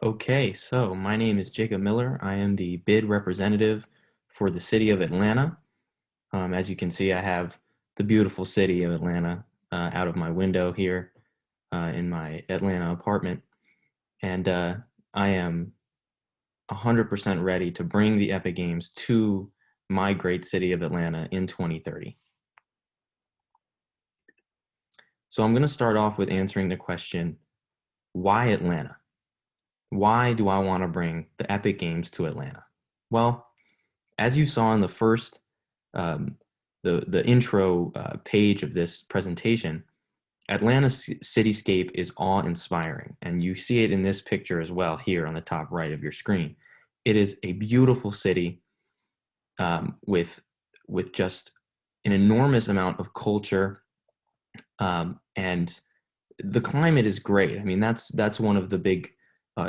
Okay, so my name is Jacob Miller. I am the bid representative for the city of Atlanta. As you can see, I have the beautiful city of Atlanta out of my window here in my Atlanta apartment. And I am 100% ready to bring the Epic Games to my great city of Atlanta in 2030. So I'm going to start off with answering the question, why Atlanta? Why do I want to bring the Epic Games to Atlanta? Well, as you saw in the first um, the intro page of this presentation, Atlanta's cityscape is awe-inspiring, and you see it in this picture as well here on the top right of your screen. It is a beautiful city with just an enormous amount of culture, and the climate is great. I mean, that's one of the big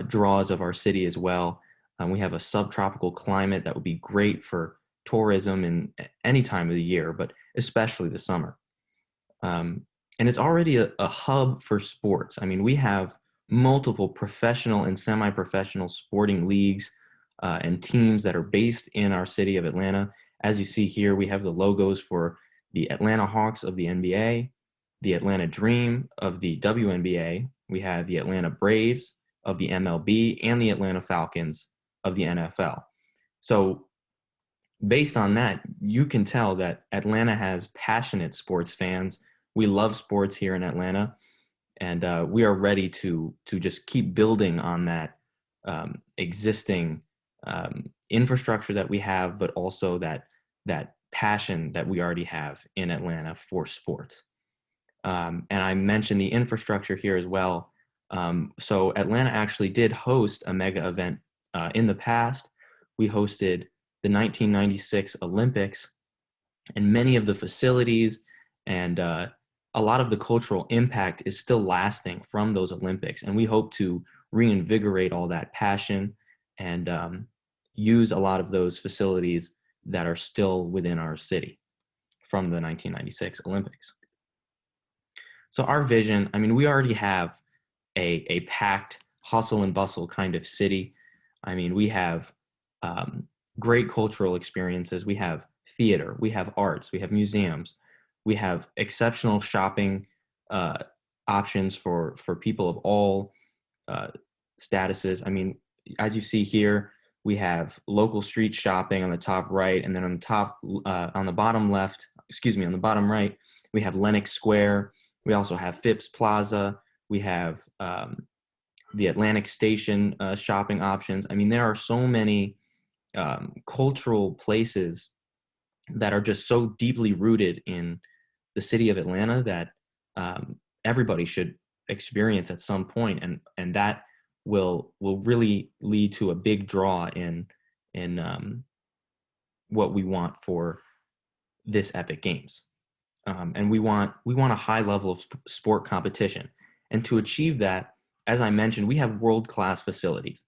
draws of our city as well. We have a subtropical climate that would be great for tourism in any time of the year, but especially the summer. Um, and it's already a hub for sports. I mean, we have multiple professional and semi-professional sporting leagues and teams that are based in our city of Atlanta. As you see here, we have the logos for the Atlanta Hawks of the NBA, the Atlanta Dream of the WNBA. We have the Atlanta Braves of the MLB and the Atlanta Falcons of the NFL. So based on that, you can tell that Atlanta has passionate sports fans. We love sports here in Atlanta, and we are ready to just keep building on that existing infrastructure that we have, but also that passion that we already have in Atlanta for sports. And I mentioned the infrastructure here as well. So Atlanta actually did host a mega event in the past. We hosted the 1996 Olympics, and many of the facilities and a lot of the cultural impact is still lasting from those Olympics. And we hope to reinvigorate all that passion and use a lot of those facilities that are still within our city from the 1996 Olympics. So our vision, I mean, we already have a packed hustle and bustle kind of city. I mean, we have great cultural experiences. We have theater, we have arts, we have museums, we have exceptional shopping uh, options for people of all uh, statuses. I mean, as you see here, we have local street shopping on the top right, and then on the top, on the bottom left, excuse me, on the bottom right, we have Lenox Square. We also have Phipps Plaza. We have the Atlantic Station shopping options. I mean, there are so many cultural places that are just so deeply rooted in the city of Atlanta that everybody should experience at some point, and that will really lead to a big draw in what we want for this Epic Games. And we want a high level of sport competition, and to achieve that, as I mentioned, we have world-class facilities.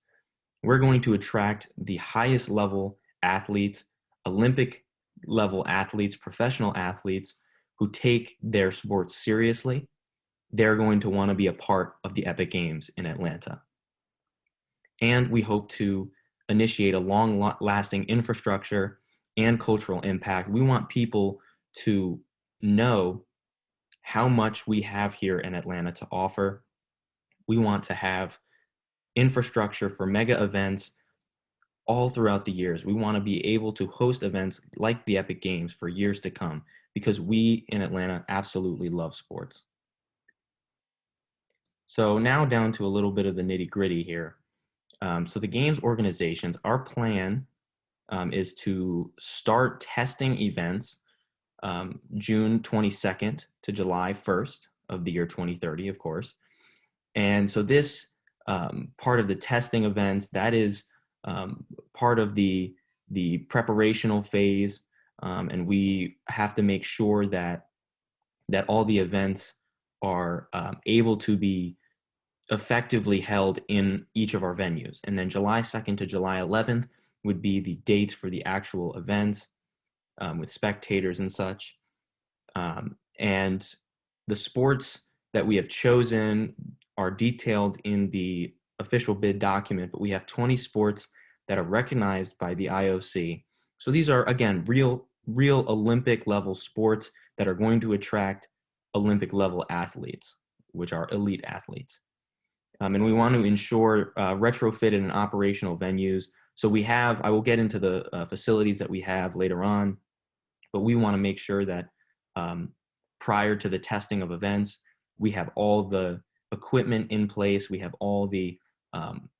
We're going to attract the highest level athletes, Olympic level athletes, professional athletes who take their sports seriously. They're going to want to be a part of the Epic Games in Atlanta. And we hope to initiate a long lasting infrastructure and cultural impact. We want people to know how much we have here in Atlanta to offer. We want to have infrastructure for mega events all throughout the years. We want to be able to host events like the Epic Games for years to come because we in Atlanta absolutely love sports. So now down to a little bit of the nitty gritty here. So the games organizations, our plan is to start testing events June 22nd to July 1st of the year 2030, of course. And so this part of the testing events, that is part of the preparational phase, and we have to make sure that all the events are able to be effectively held in each of our venues. And then July 2nd to July 11th would be the dates for the actual events with spectators and such. And the sports that we have chosen are detailed in the official bid document, but we have 20 sports that are recognized by the IOC. So these are, again, real Olympic level sports that are going to attract Olympic level athletes, which are elite athletes. And we want to ensure retrofitted and operational venues. So we have, I will get into the facilities that we have later on, but we want to make sure that prior to the testing of events, we have all the equipment in place, we have all the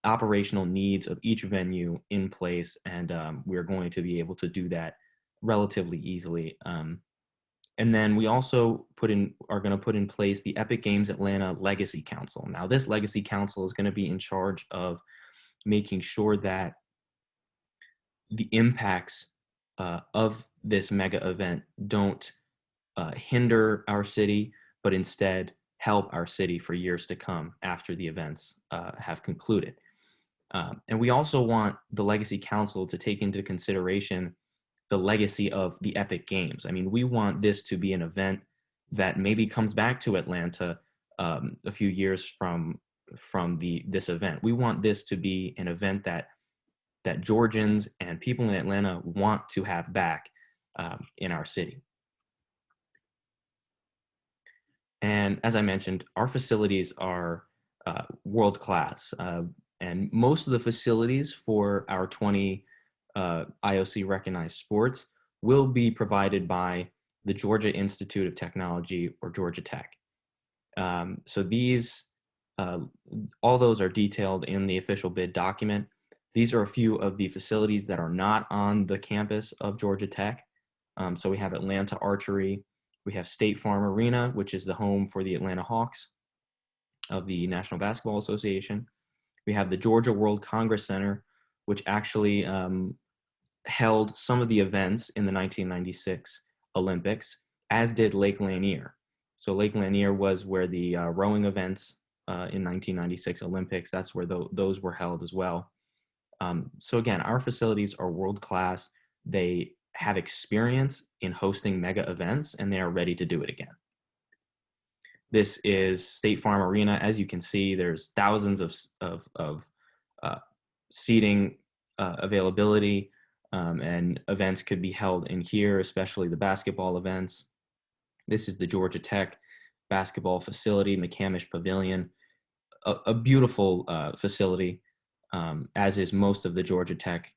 operational needs of each venue in place, and we're going to be able to do that relatively easily. And then we also are going to put in place the Epic Games Atlanta Legacy Council. Now, this Legacy Council is going to be in charge of making sure that the impacts of this mega event don't hinder our city, but instead help our city for years to come after the events have concluded. And we also want the Legacy Council to take into consideration the legacy of the Epic Games. I mean, we want this to be an event that maybe comes back to Atlanta a few years from this event. We want this to be an event that Georgians and people in Atlanta want to have back in our city. And as I mentioned, our facilities are world class, and most of the facilities for our 20 IOC recognized sports will be provided by the Georgia Institute of Technology, or Georgia Tech. So these, all those are detailed in the official bid document. These are a few of the facilities that are not on the campus of Georgia Tech. So we have Atlanta Archery, we have State Farm Arena, which is the home for the Atlanta Hawks of the National Basketball Association. We have the Georgia World Congress Center, which actually held some of the events in the 1996 Olympics, as did Lake Lanier. So Lake Lanier was where the rowing events in 1996 Olympics, that's where those were held as well. So again, our facilities are world-class. They have experience in hosting mega events, and they are ready to do it again. This is State Farm Arena. As you can see, there's thousands of seating availability, and events could be held in here, especially the basketball events. This is the Georgia Tech basketball facility, McCamish Pavilion, a beautiful facility, as is most of the Georgia Tech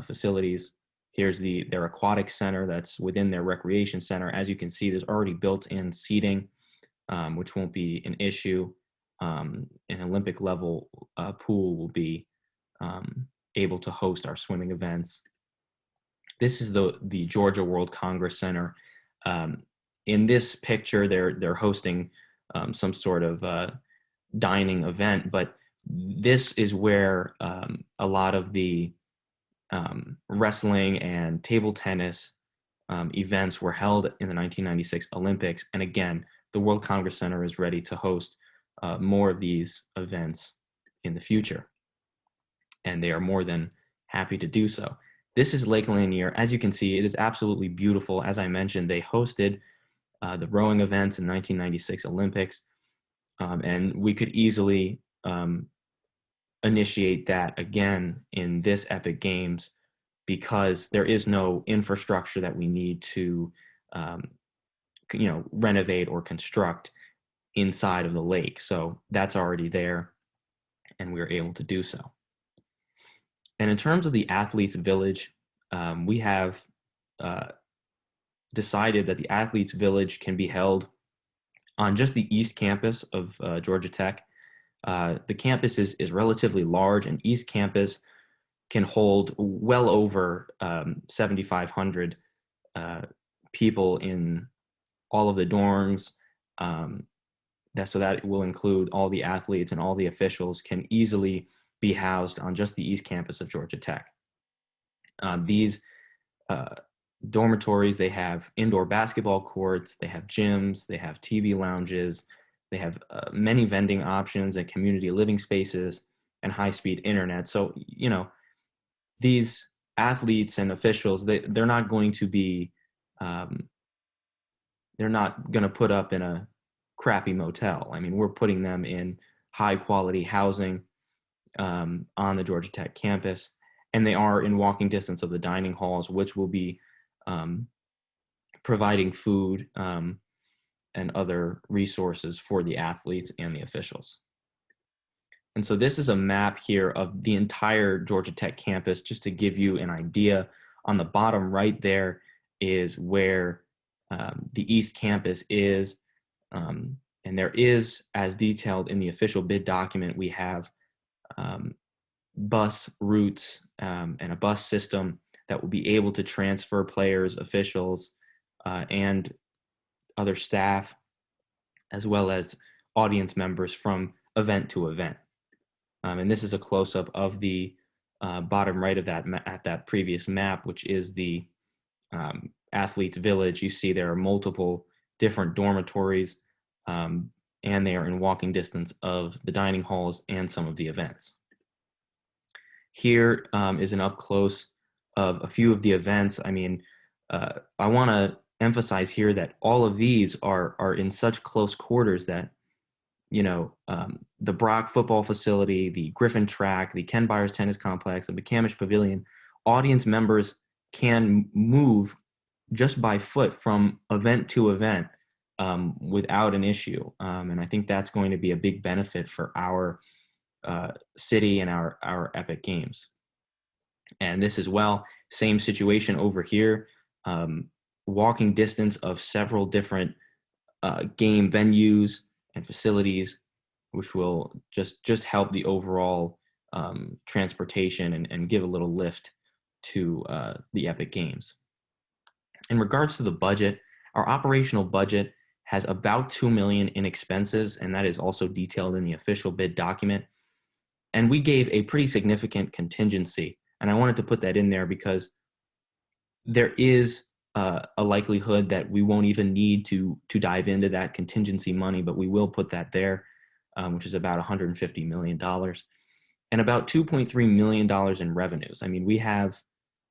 facilities. Here's their aquatic center that's within their recreation center. As you can see, there's already built-in seating, which won't be an issue. An Olympic level pool will be able to host our swimming events. This is the Georgia World Congress Center. In this picture, they're hosting some sort of dining event, but this is where a lot of the wrestling and table tennis events were held in the 1996 Olympics. And again, the World Congress Center is ready to host more of these events in the future, and they are more than happy to do so. This is Lake Lanier. As you can see, it is absolutely beautiful. As I mentioned, they hosted the rowing events in 1996 Olympics, and we could easily initiate that again in this Epic Games, because there is no infrastructure that we need to renovate or construct inside of the lake. So that's already there, and we are able to do so. And in terms of the Athletes Village, we have decided that the Athletes Village can be held on just the East Campus of Georgia Tech. The campus is relatively large, and East Campus can hold well over 7,500 people in all of the dorms. So that will include all the athletes, and all the officials can easily be housed on just the East Campus of Georgia Tech. These dormitories, they have indoor basketball courts, they have gyms, they have TV lounges, they have many vending options and community living spaces and high-speed internet. So, these athletes and officials, they're not going to be, they're not going to put up in a crappy motel. I mean, we're putting them in high-quality housing on the Georgia Tech campus, and they are in walking distance of the dining halls, which will be providing food and other resources for the athletes and the officials. And so this is a map here of the entire Georgia Tech campus, just to give you an idea. On the bottom right there is where the East Campus is. And there is, as detailed in the official bid document, we have bus routes and a bus system that will be able to transfer players, officials, and other staff, as well as audience members from event to event. And this is a close-up of the bottom right of that previous map, which is the athletes village. You see there are multiple different dormitories, and they are in walking distance of the dining halls and some of the events. Here is an up close of a few of the events. I mean, I want to emphasize here that all of these are in such close quarters that, you know, the Brock football facility, the Griffin track, the Ken Byers tennis complex, the McCamish Pavilion, audience members can move just by foot from event to event without an issue. And I think that's going to be a big benefit for our city and our Epic Games. And this as well, same situation over here, walking distance of several different game venues and facilities, which will just help the overall transportation and give a little lift to the Epic Games. In regards to the budget, our operational budget has about $2 million in expenses, and that is also detailed in the official bid document. And we gave a pretty significant contingency, and I wanted to put that in there because there is a likelihood that we won't even need to dive into that contingency money, but we will put that there, which is about $150 million, and about $2.3 million in revenues. I mean, we have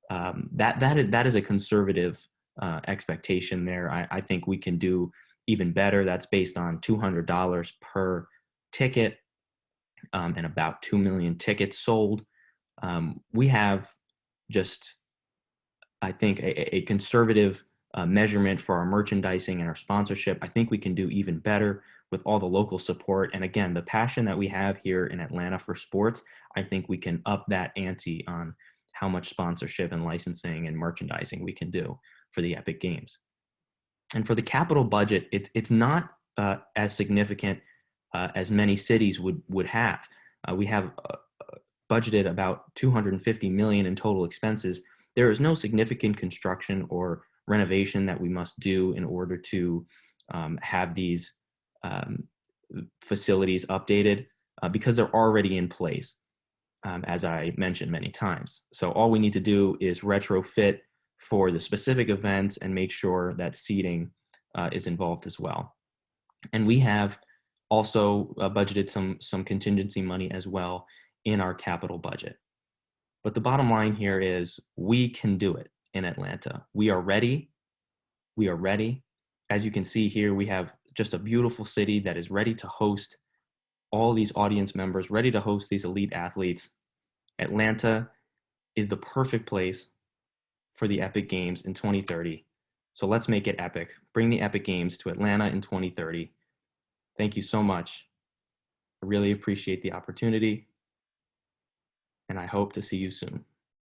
that is a conservative expectation there. I think we can do even better. That's based on $200 per ticket and about 2 million tickets sold. We have just, I think, a conservative measurement for our merchandising and our sponsorship. I think we can do even better with all the local support. And again, the passion that we have here in Atlanta for sports, I think we can up that ante on how much sponsorship and licensing and merchandising we can do for the Epic Games. And for the capital budget, it's not as significant as many cities would have. We have budgeted about $250 million in total expenses. There is no significant construction or renovation that we must do in order to have these facilities updated because they're already in place, as I mentioned many times. So all we need to do is retrofit for the specific events and make sure that seating is involved as well. And we have also budgeted some contingency money as well in our capital budget. But the bottom line here is we can do it in Atlanta. We are ready. We are ready. As you can see here, we have just a beautiful city that is ready to host all these audience members, ready to host these elite athletes. Atlanta is the perfect place for the Epic Games in 2030. So let's make it epic. Bring the Epic Games to Atlanta in 2030. Thank you so much. I really appreciate the opportunity, and I hope to see you soon.